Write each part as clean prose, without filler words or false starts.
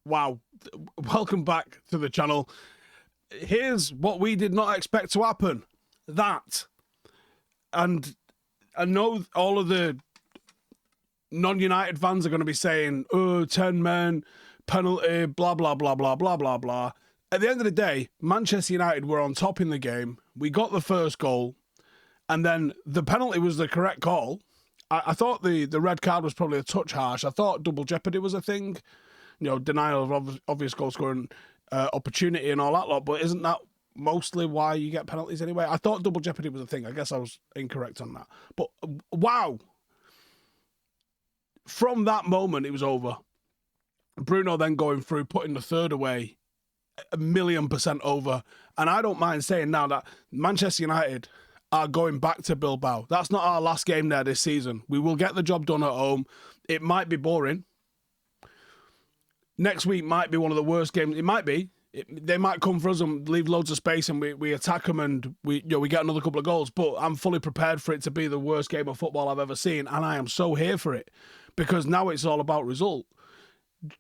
Wow. Welcome back to the channel. Here's what we did not expect to happen. That. And I know all of the non-United fans are going to be saying, oh, 10 men, penalty, blah, blah, blah, blah, blah, blah, blah. At the end of the day, Manchester United were on top in the game. We got the first goal. And then the penalty was the correct call. I thought the red card was probably a touch harsh. I thought double jeopardy was a thing. Denial of obvious goal scoring opportunity and all that lot. But isn't that mostly why you get penalties anyway? I thought double jeopardy was a thing. I guess I was incorrect on that. But wow. From that moment, it was over. Bruno then going through, putting the third away, 1,000,000% over. And I don't mind saying now that Manchester United are going back to Bilbao. That's not our last game there this season. We will get the job done at home. It might be boring. Next week might be one of the worst games. It might be. They might come for us and leave loads of space and we attack them and we get another couple of goals. But I'm fully prepared for it to be the worst game of football I've ever seen. And I am so here for it because now it's all about result.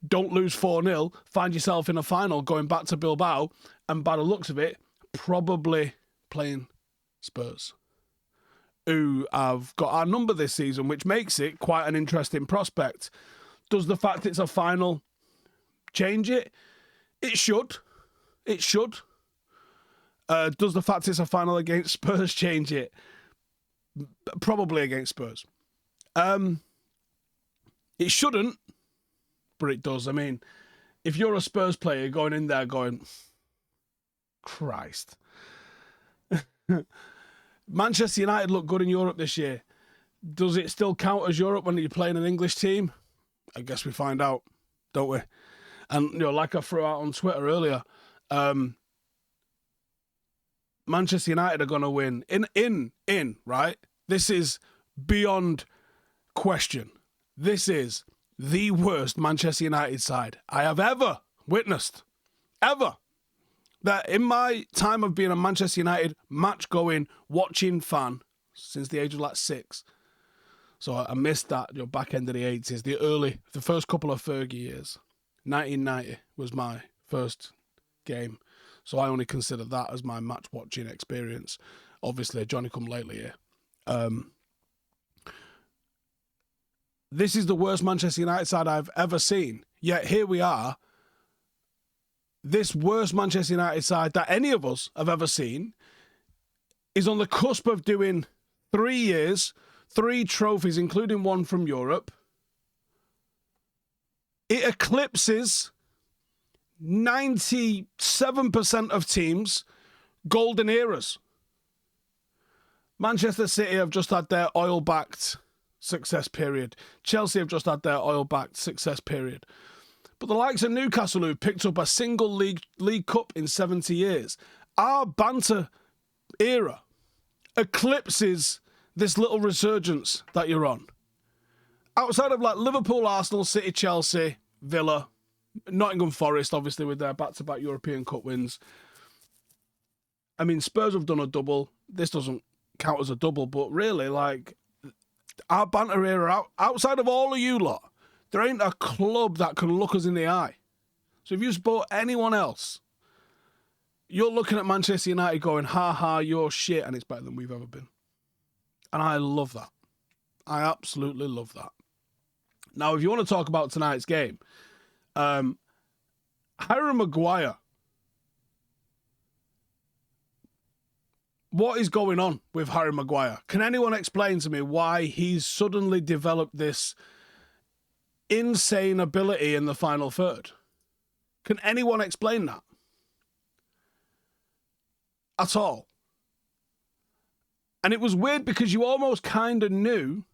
Don't lose 4-0. Find yourself in a final going back to Bilbao. And by the looks of it, probably playing Spurs, who have got our number this season, which makes it quite an interesting prospect. Does the fact it's a final change it? It should. It should. Does the fact it's a final against Spurs change it? Probably against Spurs. It shouldn't, but it does. I mean, if you're a Spurs player going in there going, Christ. Manchester United look good in Europe this year. Does it still count as Europe when you're playing an English team? I guess we find out, don't we? And like I threw out on Twitter earlier, Manchester United are going to win. In, right? This is beyond question. This is the worst Manchester United side I have ever witnessed. Ever. That in my time of being a Manchester United match-going, watching fan since the age of 6. So I missed that back end of the 80s, the first couple of Fergie years. 1990 was my first game. So I only consider that as my match-watching experience. Obviously, Johnny come lately here. This is the worst Manchester United side I've ever seen. Yet here we are. This worst Manchester United side that any of us have ever seen is on the cusp of doing 3 years, 3 trophies, including one from Europe. It eclipses 97% of teams' golden eras. Manchester City have just had their oil-backed success period. Chelsea have just had their oil-backed success period. But the likes of Newcastle, who've picked up a single league cup in 70 years, our banter era eclipses this little resurgence that you're on. Outside of Liverpool, Arsenal, City, Chelsea, Villa, Nottingham Forest, obviously with their back-to-back European Cup wins. I mean, Spurs have done a double. This doesn't count as a double, but really, our banter era, outside of all of you lot, there ain't a club that can look us in the eye. So if you support anyone else, you're looking at Manchester United going, ha ha, you're shit, and it's better than we've ever been. And I love that. I absolutely love that. Now, if you want to talk about tonight's game, Harry Maguire. What is going on with Harry Maguire? Can anyone explain to me why he's suddenly developed this insane ability in the final third? Can anyone explain that? At all. And it was weird because you almost kind of knew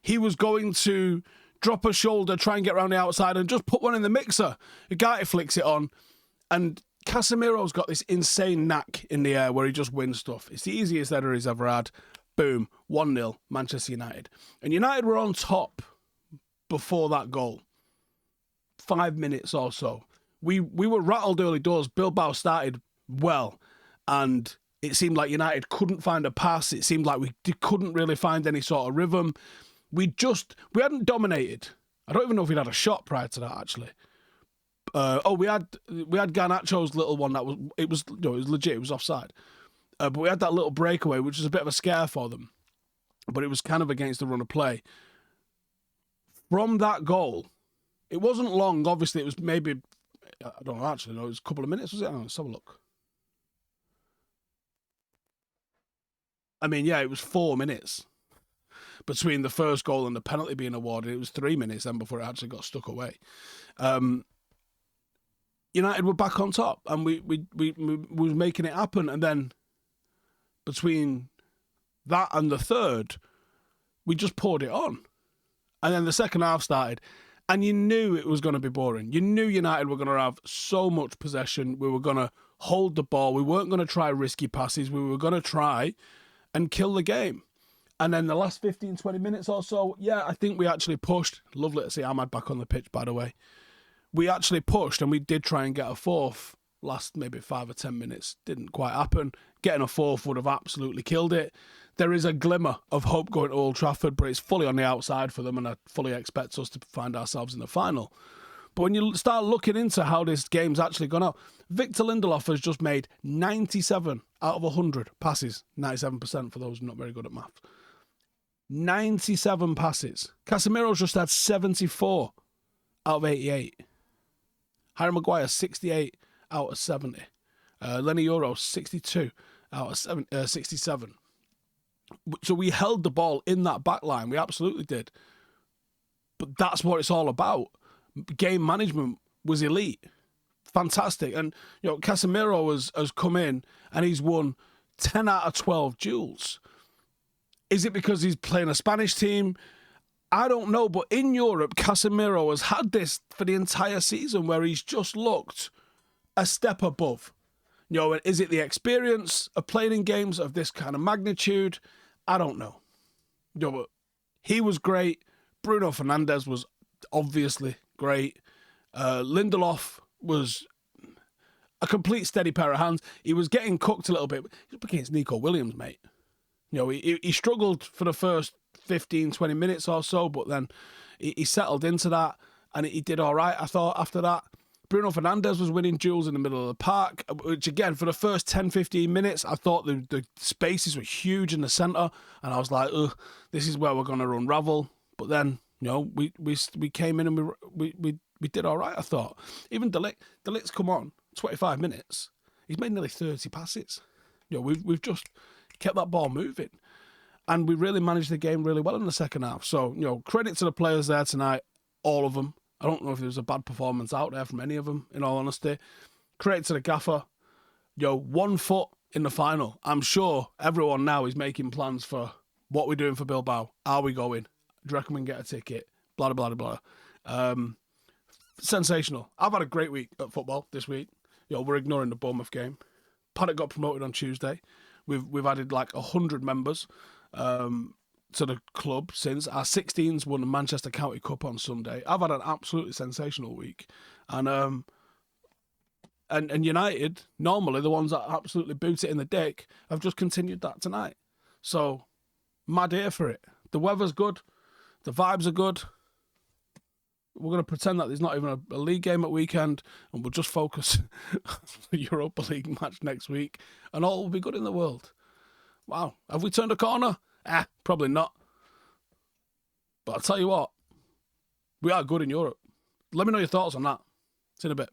he was going to drop a shoulder, try and get around the outside and just put one in the mixer. Ugarte flicks it on and Casemiro's got this insane knack in the air where he just wins stuff. It's the easiest header he's ever had. Boom, 1-0, Manchester United. And United were on top before that goal. 5 minutes or so. We were rattled early doors. Bilbao started well, and it seemed like United couldn't find a pass. It seemed like we couldn't really find any sort of rhythm. We hadn't dominated. I don't even know if he'd had a shot prior to that, actually. We had Garnacho's little one that was legit, it was offside. But we had that little breakaway, which was a bit of a scare for them. But it was kind of against the run of play. From that goal, it wasn't long, obviously. It was maybe, I don't know, actually, no, it was a couple of minutes, was it? Let's have a look. I mean, yeah, it was 4 minutes between the first goal and the penalty being awarded. It was 3 minutes then before it actually got stuck away. United were back on top, and we was making it happen. And then between that and the third, we just poured it on. And then the second half started, and you knew it was going to be boring. You knew United were going to have so much possession. We were going to hold the ball. We weren't going to try risky passes. We were going to try and kill the game. And then the last 15, 20 minutes or so, yeah, I think we actually pushed. Lovely to see Ahmad back on the pitch, by the way. We actually pushed, and we did try and get a fourth last maybe 5 or 10 minutes. Didn't quite happen. Getting a fourth would have absolutely killed it. There is a glimmer of hope going to Old Trafford, but it's fully on the outside for them, and I fully expect us to find ourselves in the final. But when you start looking into how this game's actually gone out, Victor Lindelof has just made 97 out of 100 passes. 97% for those not very good at math. 97 passes. Casemiro's just had 74 out of 88. Harry Maguire, 68 out of 70. Lenny Euro, 62 out of 67. So we held the ball in that back line. We absolutely did. But that's what it's all about. Game management was elite. Fantastic. And, Casemiro has come in and he's won 10 out of 12 duels. Is it because he's playing a Spanish team? I don't know, but in Europe, Casemiro has had this for the entire season where he's just looked a step above. Is it the experience of playing in games of this kind of magnitude? I don't know. But he was great. Bruno Fernandes was obviously great. Lindelof was a complete steady pair of hands. He was getting cooked a little bit. He's up against Nico Williams, mate. He struggled for the first 15, 20 minutes or so, but then he settled into that and he did all right, I thought, after that. Bruno Fernandes was winning duels in the middle of the park, which, again, for the first 10, 15 minutes, I thought the spaces were huge in the centre, and I was like, this is where we're going to unravel. But then, we came in and we did all right, I thought. Even De Ligt's come on, 25 minutes. He's made nearly 30 passes. We've just kept that ball moving. And we really managed the game really well in the second half. So, credit to the players there tonight, all of them. I don't know if there was a bad performance out there from any of them, in all honesty. Credit to the gaffer. 1 foot in the final. I'm sure everyone now is making plans for what we're doing for Bilbao. Are we going? Do you reckon we can get a ticket? Blah, blah, blah, blah. Sensational. I've had a great week at football this week. We're ignoring the Bournemouth game. Paddock got promoted on Tuesday. We've added like 100 members to the club since. Our 16s won the Manchester County Cup on Sunday. I've had an absolutely sensational week. And United, normally the ones that absolutely boot it in the dick, have just continued that tonight. So, mad here for it. The weather's good. The vibes are good. We're going to pretend that there's not even a league game at weekend, and we'll just focus on the Europa League match next week, and all will be good in the world. Wow. Have we turned a corner? Probably not. But I'll tell you what, we are good in Europe. Let me know your thoughts on that. See you in a bit.